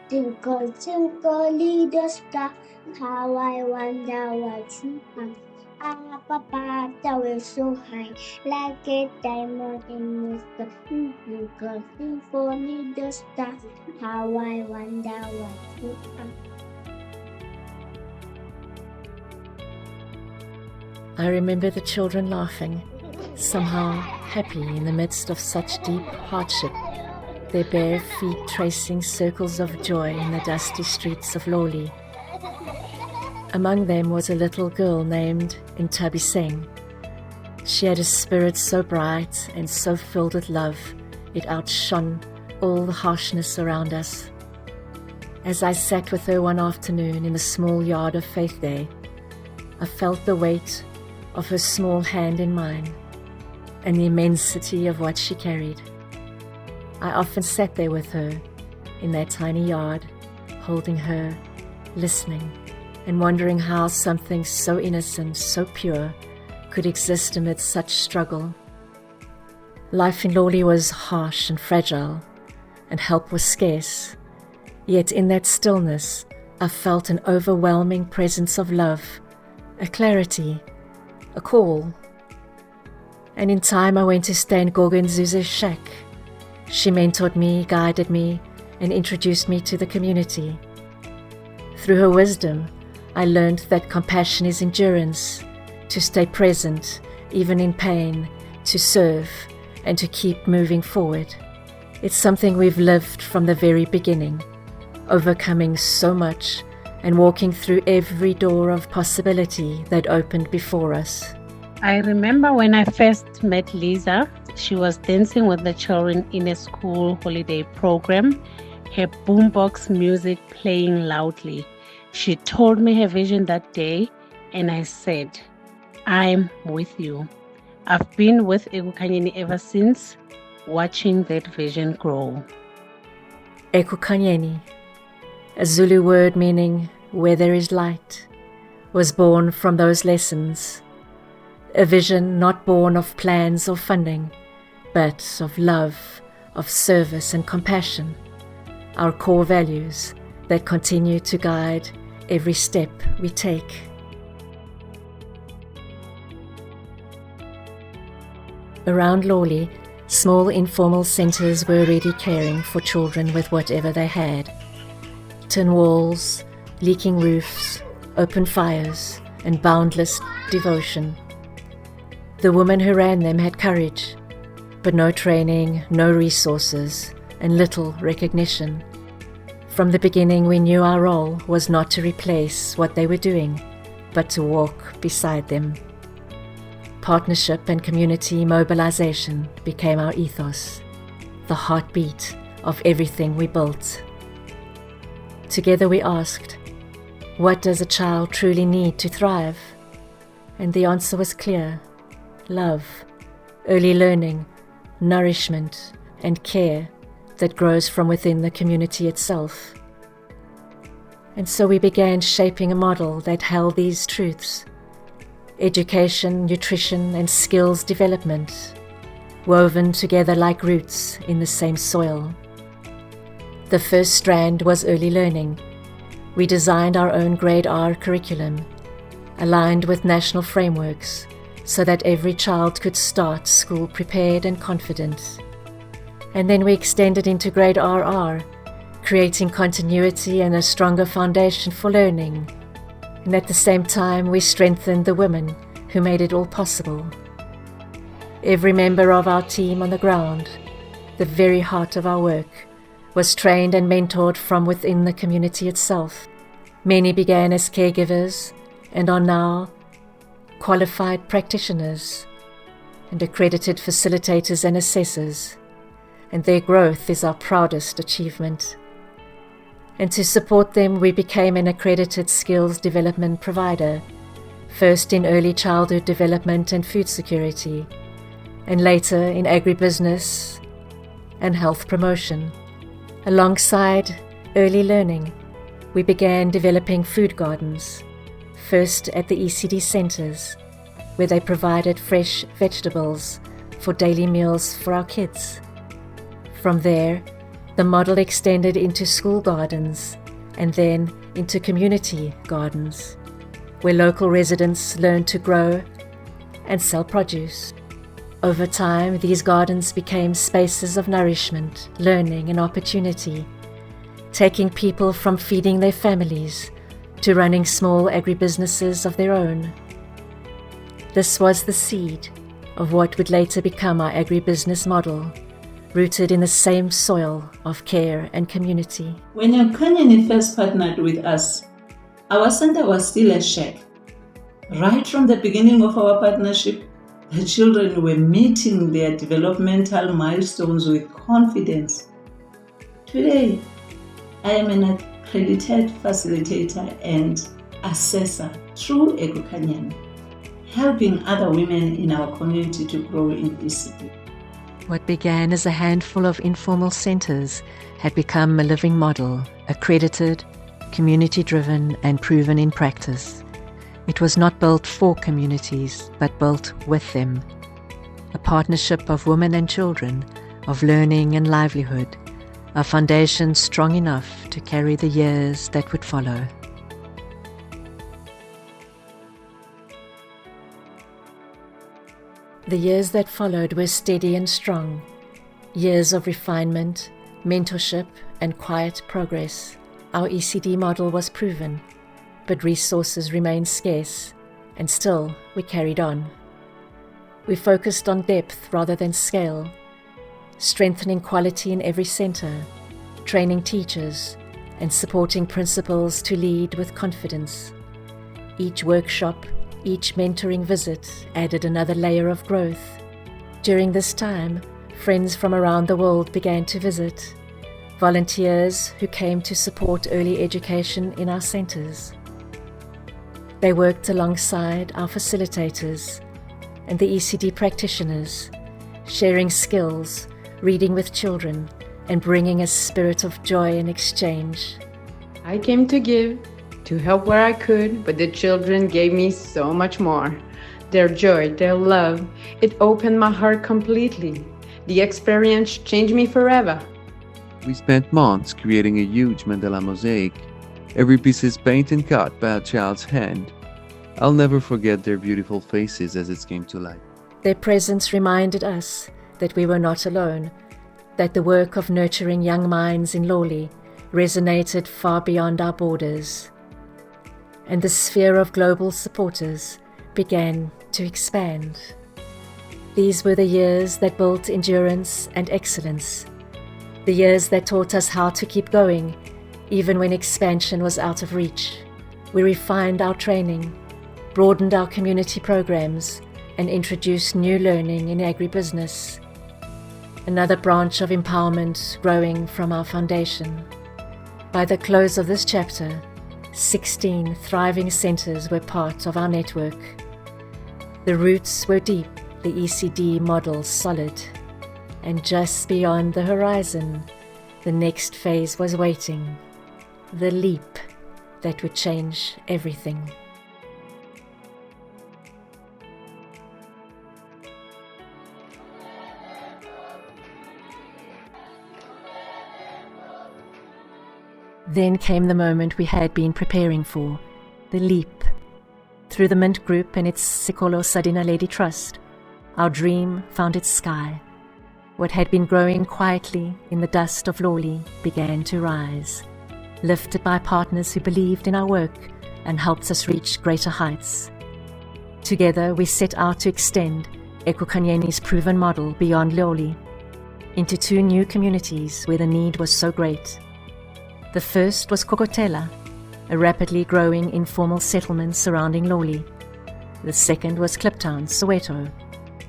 Twinkle, twinkle, little star, how I wonder what you are. Up above the world so high, like a diamond in the sky. Twinkle, twinkle, little star, how I wonder what you are. I remember the children laughing, somehow happy in the midst of such deep hardship, their bare feet tracing circles of joy in the dusty streets of Lawley. Among them was a little girl named Intabiseng. She had a spirit so bright and so filled with love, it outshone all the harshness around us. As I sat with her one afternoon in the small yard of Faith Day, I felt the weight of her small hand in mine and the immensity of what she carried. I often sat there with her in that tiny yard, holding her, listening, and wondering how something so innocent, so pure, could exist amid such struggle. Life in Lawley was harsh and fragile, and help was scarce. Yet in that stillness, I felt an overwhelming presence of love, a clarity, a call. And in time I went to stay in Gogenzuze's shack. She mentored me, guided me, and introduced me to the community. Through her wisdom, I learned that compassion is endurance, to stay present, even in pain, to serve, and to keep moving forward. It's something we've lived from the very beginning, overcoming so much and walking through every door of possibility that opened before us. I remember when I first met Lisa, she was dancing with the children in a school holiday program, her boombox music playing loudly. She told me her vision that day, and I said, I'm with you. I've been with Ekukanyeni ever since, watching that vision grow. Ekukanyeni, a Zulu word meaning where there is light, was born from those lessons. A vision not born of plans or funding, but of love, of service and compassion, our core values that continue to guide every step we take. Around Lawley, small informal centres were already caring for children with whatever they had. Tin walls, leaking roofs, open fires, and boundless devotion. The woman who ran them had courage, but no training, no resources, and little recognition. From the beginning we knew our role was not to replace what they were doing, but to walk beside them. Partnership and community mobilization became our ethos, the heartbeat of everything we built. Together we asked, what does a child truly need to thrive? And the answer was clear: love, early learning, nourishment, and care that grows from within the community itself. And so we began shaping a model that held these truths: education, nutrition, and skills development, woven together like roots in the same soil. The first strand was early learning. We designed our own Grade R curriculum, aligned with national frameworks, so that every child could start school prepared and confident. And then we extended into Grade RR, creating continuity and a stronger foundation for learning. And at the same time, we strengthened the women who made it all possible. Every member of our team on the ground, the very heart of our work, was trained and mentored from within the community itself. Many began as caregivers and are now qualified practitioners and accredited facilitators and assessors, and their growth is our proudest achievement. And to support them, we became an accredited skills development provider, first in early childhood development and food security, and later in agribusiness and health promotion. Alongside early learning, we began developing food gardens, first at the ECD centres, where they provided fresh vegetables for daily meals for our kids. From there, The model extended into school gardens and then into community gardens, where local residents learned to grow and sell produce. Over time, these gardens became spaces of nourishment, learning, and opportunity, taking people from feeding their families to running small agribusinesses of their own. This was the seed of what would later become our agribusiness model, rooted in the same soil of care and community. When Yokanyani first partnered with us, our center was still a shack. Right from the beginning of our partnership, the children were meeting their developmental milestones with confidence. Today, I am an accredited facilitator and assessor through Kokotela, helping other women in our community to grow in ECD. What began as a handful of informal centers had become a living model, accredited, community-driven, and proven in practice. It was not built for communities, but built with them. A partnership of women and children, of learning and livelihood, a foundation strong enough to carry the years that would follow. The years that followed were steady and strong, years of refinement, mentorship, and quiet progress. Our ECD model was proven, but resources remained scarce, and still we carried on. We focused on depth rather than scale, strengthening quality in every center, training teachers, and supporting principals to lead with confidence. Each workshop, each mentoring visit added another layer of growth. During this time, friends from around the world began to visit, volunteers who came to support early education in our centers. They worked alongside our facilitators and the ECD practitioners, sharing skills, reading with children, and bringing a spirit of joy and exchange. I came to give, to help where I could, but the children gave me so much more. Their joy, their love, it opened my heart completely. The experience changed me forever. We spent months creating a huge mandala mosaic. Every piece is painted and cut by a child's hand. I'll never forget their beautiful faces as it came to life. Their presence reminded us that we were not alone, that the work of nurturing young minds in Lawley resonated far beyond our borders, and the sphere of global supporters began to expand. These were the years that built endurance and excellence, the years that taught us how to keep going, even when expansion was out of reach. We refined our training, broadened our community programs, and introduced new learning in agribusiness. Another branch of empowerment growing from our foundation. By the close of this chapter, 16 thriving centers were part of our network. The roots were deep, the ECD model solid, and just beyond the horizon, the next phase was waiting, the leap that would change everything. Then came the moment we had been preparing for, the leap. Through the Mint Group and its Sikolo Sadina Lady Trust, our dream found its sky. What had been growing quietly in the dust of Lawley began to rise, lifted by partners who believed in our work and helped us reach greater heights. Together we set out to extend Kokotela's proven model beyond Lawley, into 2 new communities where the need was so great. The first was Kokotela, a rapidly growing informal settlement surrounding Lawley. The second was Kliptown, Soweto,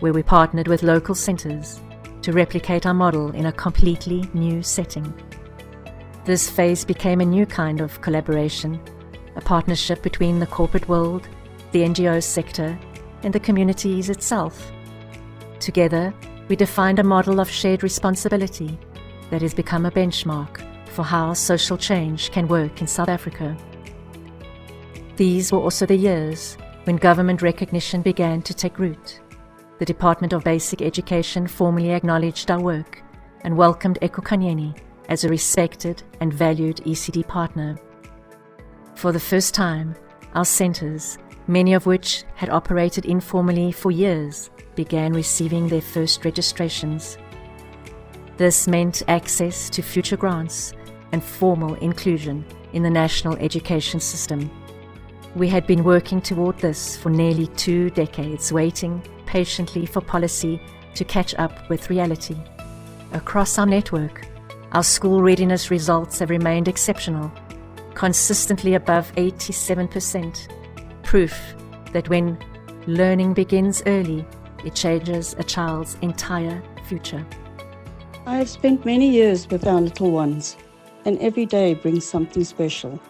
where we partnered with local centers to replicate our model in a completely new setting. This phase became a new kind of collaboration, a partnership between the corporate world, the NGO sector, and the communities itself. Together, we defined a model of shared responsibility that has become a benchmark for how social change can work in South Africa. These were also the years when government recognition began to take root. The Department of Basic Education formally acknowledged our work and welcomed Kokotela as a respected and valued ECD partner. For the first time, our centres, many of which had operated informally for years, began receiving their first registrations. This meant access to future grants and formal inclusion in the national education system. We had been working toward this for nearly 2 decades, waiting patiently for policy to catch up with reality. Across our network, our school readiness results have remained exceptional, consistently above 87%, proof that when learning begins early, it changes a child's entire future. I have spent many years with our little ones, and every day brings something special.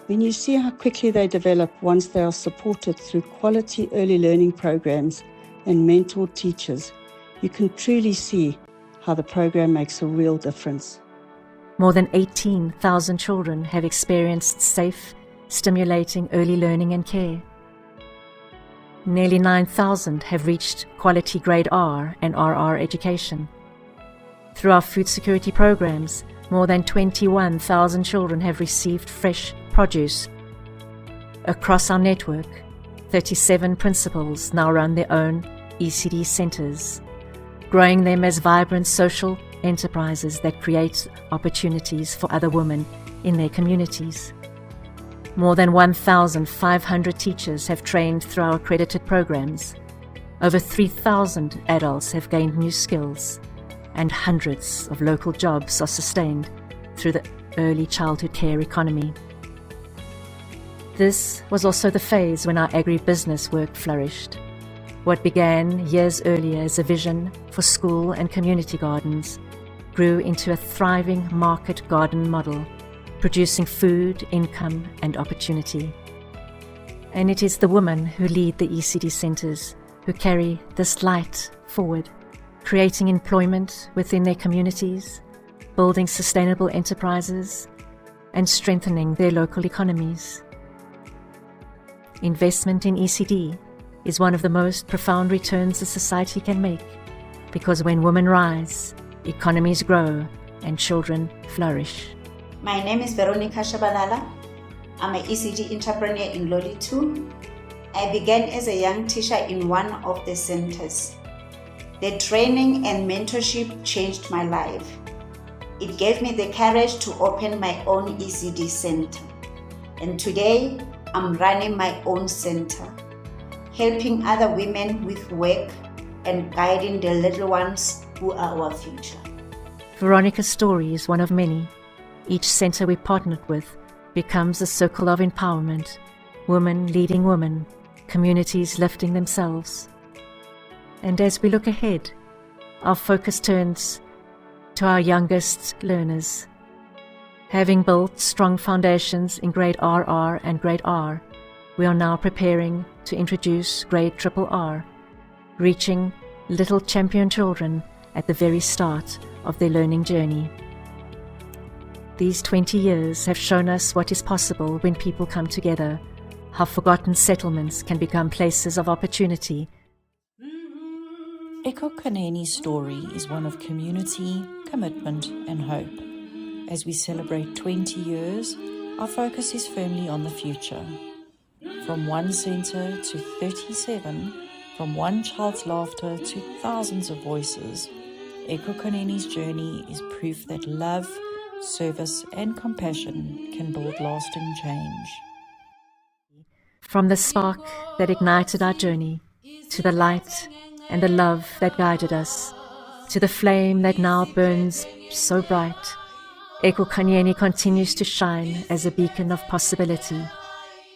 When you see how quickly they develop once they are supported through quality early learning programs and mentored teachers, you can truly see how the program makes a real difference. More than 18,000 children have experienced safe, stimulating early learning and care. Nearly 9,000 have reached quality grade R and RR education. Through our food security programs, more than 21,000 children have received fresh produce. Across our network, 37 principals now run their own ECD centres, growing them as vibrant social enterprises that create opportunities for other women in their communities. More than 1,500 teachers have trained through our accredited programs. Over 3,000 adults have gained new skills, and hundreds of local jobs are sustained through the early childhood care economy. This was also the phase when our agribusiness work flourished. What began years earlier as a vision for school and community gardens grew into a thriving market garden model, producing food, income, and opportunity. And it is the women who lead the ECD centres who carry this light forward, creating employment within their communities, building sustainable enterprises, and strengthening their local economies. Investment in ECD is one of the most profound returns a society can make, because when women rise, economies grow and children flourish. My name is Veronica Shabalala. I'm an ECD entrepreneur in Lawley too. I began as a young teacher in one of the centers. The training and mentorship changed my life. It gave me the courage to open my own ECD center. And today, I'm running my own center, helping other women with work and guiding the little ones who are our future. Veronica's story is one of many. Each center we partnered with becomes a circle of empowerment, women leading women, communities lifting themselves. And as we look ahead, our focus turns to our youngest learners. Having built strong foundations in grade RR and grade R, we are now preparing to introduce grade RRR, reaching little champion children at the very start of their learning journey. These 20 years have shown us what is possible when people come together, how forgotten settlements can become places of opportunity. Ekokane's story is one of community, commitment and hope. As we celebrate 20 years, our focus is firmly on the future. From one centre to 37, from one child's laughter to thousands of voices, Ekokane's journey is proof that love, service and compassion can build lasting change. From the spark that ignited our journey, to the light and the love that guided us, to the flame that now burns so bright, Ekokanieni continues to shine as a beacon of possibility,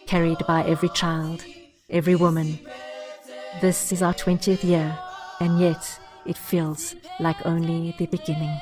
carried by every child, every woman. This is our 20th year, and yet it feels like only the beginning.